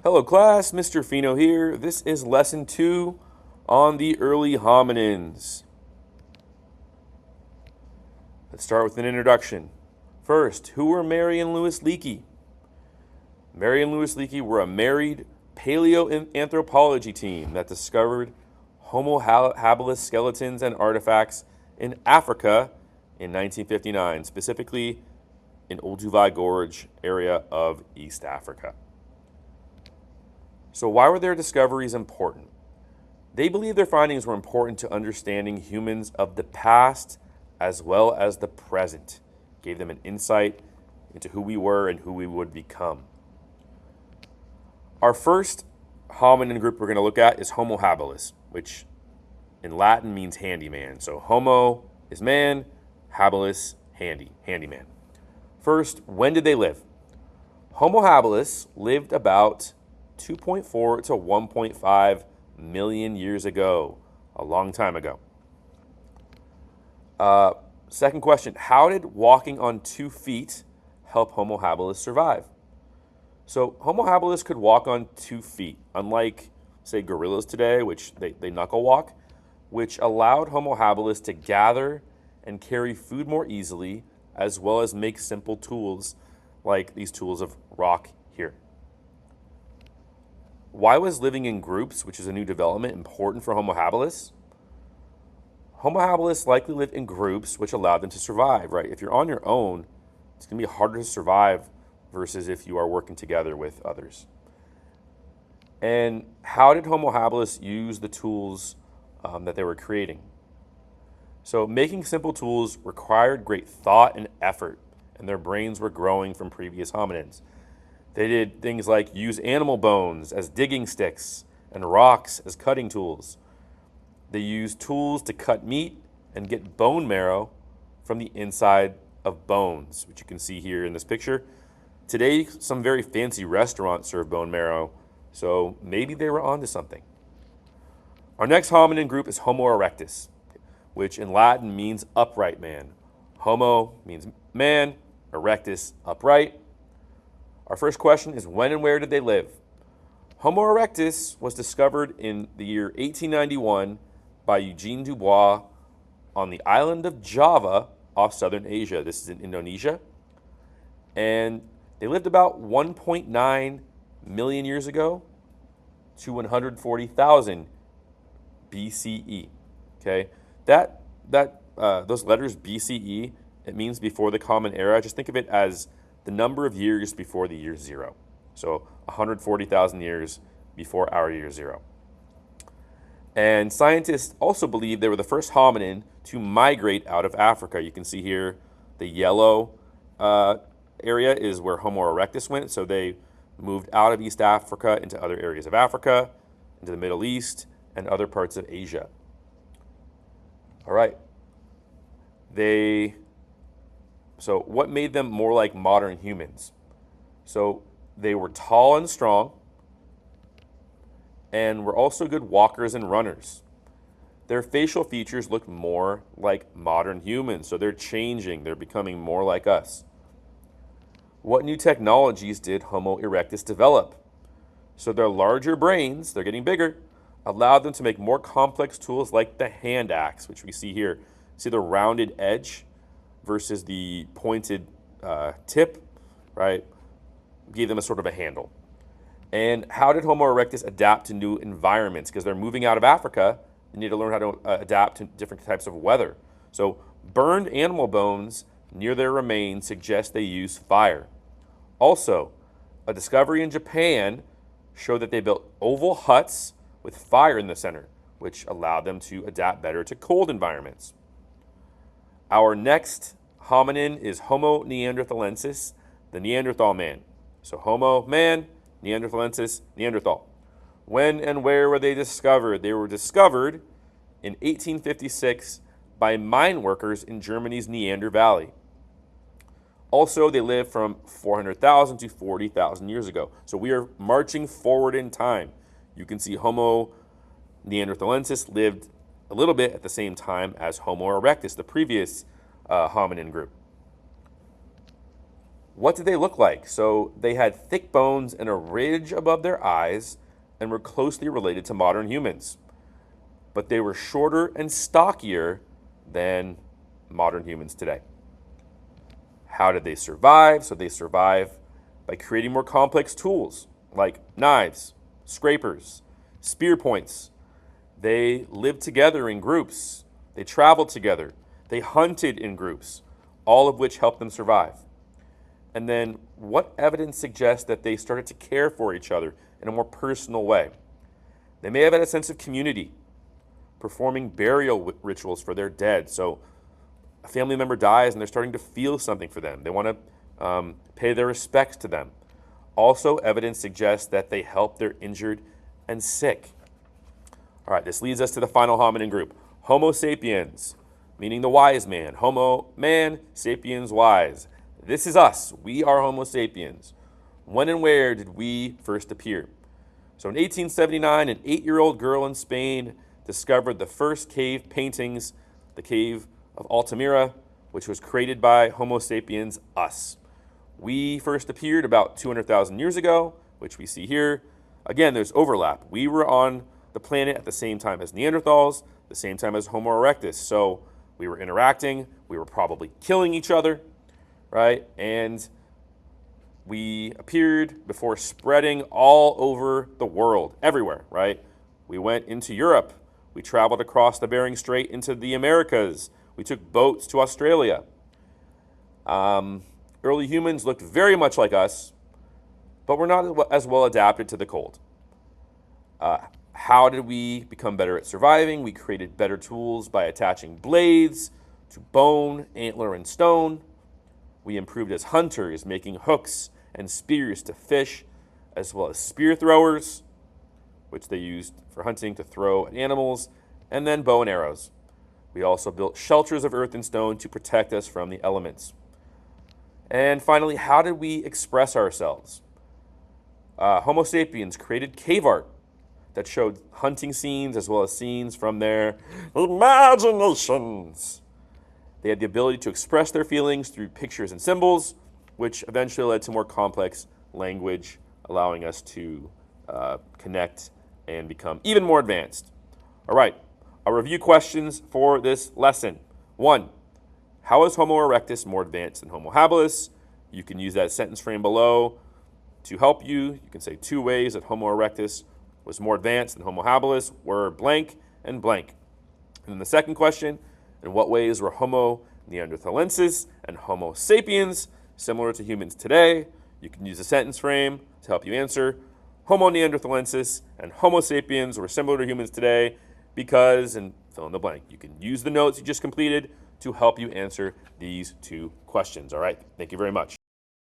Hello class, Mr. Fino here. This is lesson 2 on the early hominins. Let's start with an introduction. First, who were Mary and Louis Leakey? Mary and Louis Leakey were a married paleoanthropology team that discovered Homo habilis skeletons and artifacts in Africa in 1959, specifically in Olduvai Gorge area of East Africa. So why were their discoveries important? They believe their findings were important to understanding humans of the past as well as the present. Gave them an insight into who we were and who we would become. Our first hominin group we're going to look at is Homo habilis, which in Latin means handyman. So Homo is man, habilis, handyman. First, when did they live? Homo habilis lived about 2.4 to 1.5 million years ago, a long time ago. Second question, how did walking on 2 feet help Homo habilis survive? So Homo habilis could walk on 2 feet, unlike, say, gorillas today, which they knuckle walk, which allowed Homo habilis to gather and carry food more easily, as well as make simple tools like these tools of rock here. Why was living in groups, which is a new development, important for Homo habilis? Homo habilis likely lived in groups, which allowed them to survive, right? If you're on your own, it's going to be harder to survive versus if you are working together with others. And how did Homo habilis use the tools that they were creating? So making simple tools required great thought and effort, and their brains were growing from previous hominins. They did things like use animal bones as digging sticks and rocks as cutting tools. They used tools to cut meat and get bone marrow from the inside of bones, which you can see here in this picture. Today, some very fancy restaurants serve bone marrow, so maybe they were onto something. Our next hominin group is Homo erectus, which in Latin means upright man. Homo means man, erectus, upright. Our first question is, when and where did they live? Homo erectus was discovered in the year 1891 by Eugene Dubois on the island of Java off southern Asia. This is in Indonesia. And they lived about 1.9 million years ago to 140,000 BCE. Okay, those letters BCE, it means before the Common Era. Just think of it as the number of years before the year 0. So 140,000 years before our year 0. And scientists also believe they were the first hominin to migrate out of Africa. You can see here the yellow area is where Homo erectus went. So they moved out of East Africa into other areas of Africa, into the Middle East, and other parts of Asia. All right. So what made them more like modern humans? So they were tall and strong and were also good walkers and runners. Their facial features looked more like modern humans, so they're changing. They're becoming more like us. What new technologies did Homo erectus develop? So their larger brains, they're getting bigger, allowed them to make more complex tools like the hand axe, which we see here. See the rounded edge versus the pointed tip, right? Gave them a sort of a handle. And how did Homo erectus adapt to new environments? Because they're moving out of Africa, they need to learn how to adapt to different types of weather. So burned animal bones near their remains suggest they use fire. Also, a discovery in Japan showed that they built oval huts with fire in the center, which allowed them to adapt better to cold environments. Our next hominin is Homo neanderthalensis, the Neanderthal man. So Homo, man, Neanderthalensis, Neanderthal. When and where were they discovered? They were discovered in 1856 by mine workers in Germany's Neander Valley. Also, they lived from 400,000 to 40,000 years ago. So we are marching forward in time. You can see Homo neanderthalensis lived a little bit at the same time as Homo erectus, the previous hominin group. What did they look like? So they had thick bones and a ridge above their eyes and were closely related to modern humans. But they were shorter and stockier than modern humans today. How did they survive? So they survive by creating more complex tools like knives, scrapers, spear points. They lived together in groups. They traveled together. They hunted in groups, all of which helped them survive. And then what evidence suggests that they started to care for each other in a more personal way? They may have had a sense of community, performing burial rituals for their dead. So a family member dies and they're starting to feel something for them. They want to pay their respects to them. Also, evidence suggests that they help their injured and sick. All right, this leads us to the final hominin group, Homo sapiens, meaning the wise man. Homo, man, sapiens, wise. This is us. We are Homo sapiens. When and where did we first appear? So in 1879, an 8-year-old girl in Spain discovered the first cave paintings, the cave of Altamira, which was created by Homo sapiens, us. We first appeared about 200,000 years ago, which we see here. Again, there's overlap. We were on the planet at the same time as Neanderthals, the same time as Homo erectus. So we were interacting. We were probably killing each other, right? And we appeared before spreading all over the world, everywhere, right? We went into Europe. We traveled across the Bering Strait into the Americas. We took boats to Australia. Early humans looked very much like us, but we're not as well adapted to the cold. How did we become better at surviving? We created better tools by attaching blades to bone, antler, and stone. We improved as hunters, making hooks and spears to fish, as well as spear throwers, which they used for hunting to throw at animals, and then bow and arrows. We also built shelters of earth and stone to protect us from the elements. And finally, how did we express ourselves? Homo sapiens created cave art that showed hunting scenes as well as scenes from their imaginations. They had the ability to express their feelings through pictures and symbols, which eventually led to more complex language, allowing us to connect and become even more advanced. All right, our review questions for this lesson. 1, how is Homo erectus more advanced than Homo habilis? You can use that sentence frame below to help you. You can say 2 ways that Homo erectus was more advanced than Homo habilis were blank and blank. And then the second question, in what ways were Homo neanderthalensis and Homo sapiens similar to humans today? You can use a sentence frame to help you answer. Homo neanderthalensis and Homo sapiens were similar to humans today because, and fill in the blank. You can use the notes you just completed to help you answer these 2 questions. All right, thank you very much.